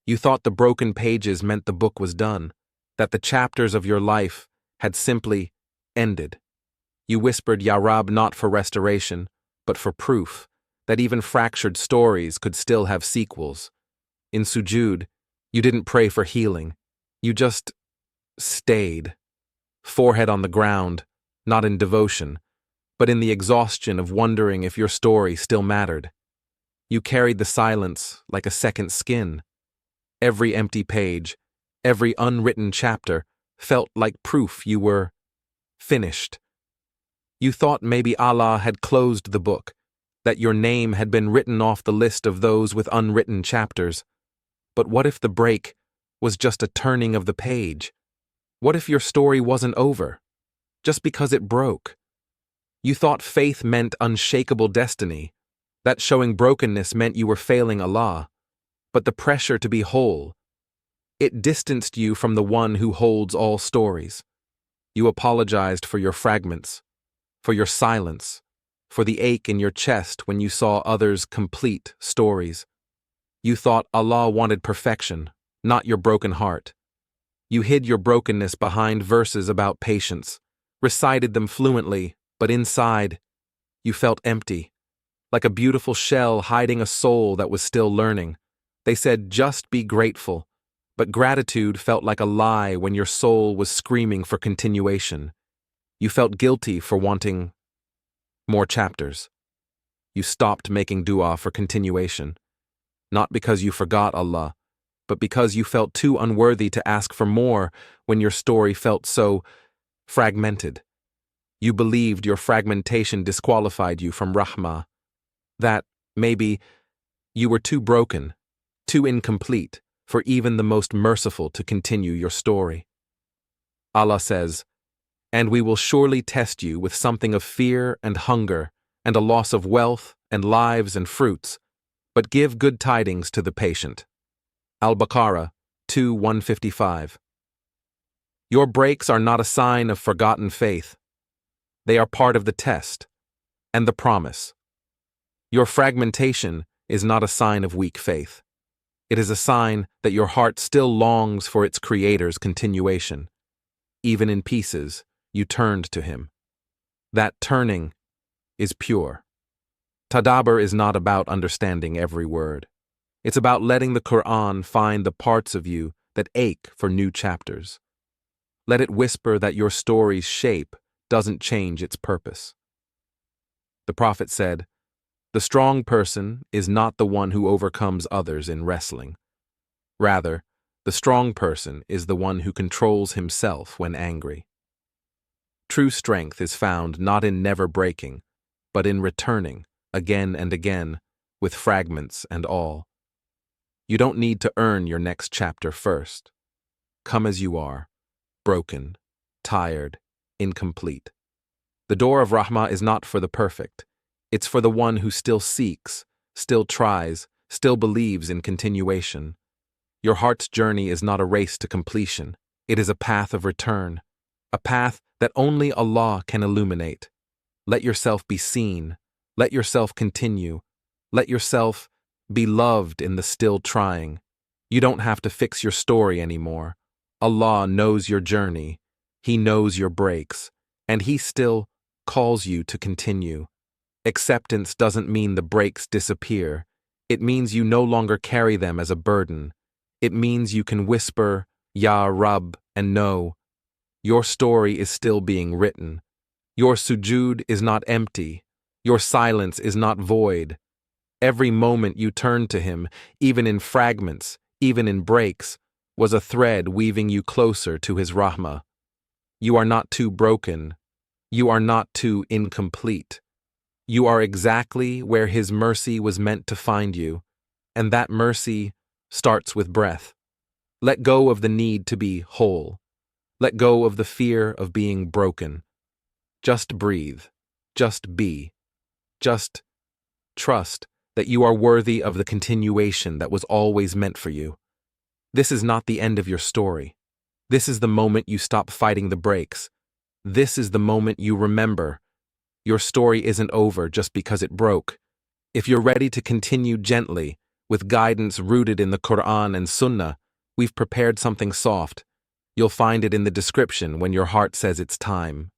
You thought the broken pages meant the book was done, that the chapters of your life had simply ended. You whispered Ya Rab not for restoration, but for proof that even fractured stories could still have sequels. In sujood, you didn't pray for healing. You just stayed, forehead on the ground, not in devotion, but in the exhaustion of wondering if your story still mattered. You carried the silence like a second skin. Every empty page, every unwritten chapter felt like proof you were finished. You thought maybe Allah had closed the book, that your name had been written off the list of those with unwritten chapters. But what if the break was just a turning of the page? What if your story wasn't over, just because it broke? You thought faith meant unshakable destiny, that showing brokenness meant you were failing Allah. But the pressure to be whole, it distanced you from the one who holds all stories. You apologized for your fragments, for your silence, for the ache in your chest when you saw others' complete stories. You thought Allah wanted perfection, not your broken heart. You hid your brokenness behind verses about patience, recited them fluently, but inside, you felt empty, like a beautiful shell hiding a soul that was still learning. They said, just be grateful, but gratitude felt like a lie when your soul was screaming for continuation. You felt guilty for wanting more chapters. You stopped making dua for continuation, not because you forgot Allah, but because you felt too unworthy to ask for more when your story felt so fragmented. You believed your fragmentation disqualified you from rahmah, that, maybe, you were too broken, too incomplete, for even the most merciful to continue your story. Allah says, and we will surely test you with something of fear and hunger, and a loss of wealth and lives and fruits, but give good tidings to the patient. Al-Baqarah 2:155. Your breaks are not a sign of forgotten faith. They are part of the test and the promise. Your fragmentation is not a sign of weak faith. It is a sign that your heart still longs for its Creator's continuation. Even in pieces, you turned to Him. That turning is pure. Tadabbur is not about understanding every word. It's about letting the Qur'an find the parts of you that ache for new chapters. Let it whisper that your story's shape doesn't change its purpose. The Prophet said, the strong person is not the one who overcomes others in wrestling. Rather, the strong person is the one who controls himself when angry. True strength is found not in never breaking, but in returning, again and again, with fragments and all. You don't need to earn your next chapter first. Come as you are, broken, tired, incomplete. The door of Rahmah is not for the perfect. It's for the one who still seeks, still tries, still believes in continuation. Your heart's journey is not a race to completion. It is a path of return, a path that only Allah can illuminate. Let yourself be seen. Let yourself continue. Let yourself be loved in the still trying. You don't have to fix your story anymore. Allah knows your journey. He knows your breaks, and He still calls you to continue. Acceptance doesn't mean the breaks disappear. It means you no longer carry them as a burden. It means you can whisper, Ya Rab, and know your story is still being written. Your sujood is not empty. Your silence is not void. Every moment you turned to Him, even in fragments, even in breaks, was a thread weaving you closer to His rahmah. You are not too broken. You are not too incomplete. You are exactly where His mercy was meant to find you, and that mercy starts with breath. Let go of the need to be whole. Let go of the fear of being broken. Just breathe. Just be. Just trust that you are worthy of the continuation that was always meant for you. This is not the end of your story. This is the moment you stop fighting the breaks. This is the moment you remember. Your story isn't over just because it broke. If you're ready to continue gently, With guidance rooted in the Qur'an and Sunnah, we've prepared something soft. You'll find it in the description when your heart says it's time.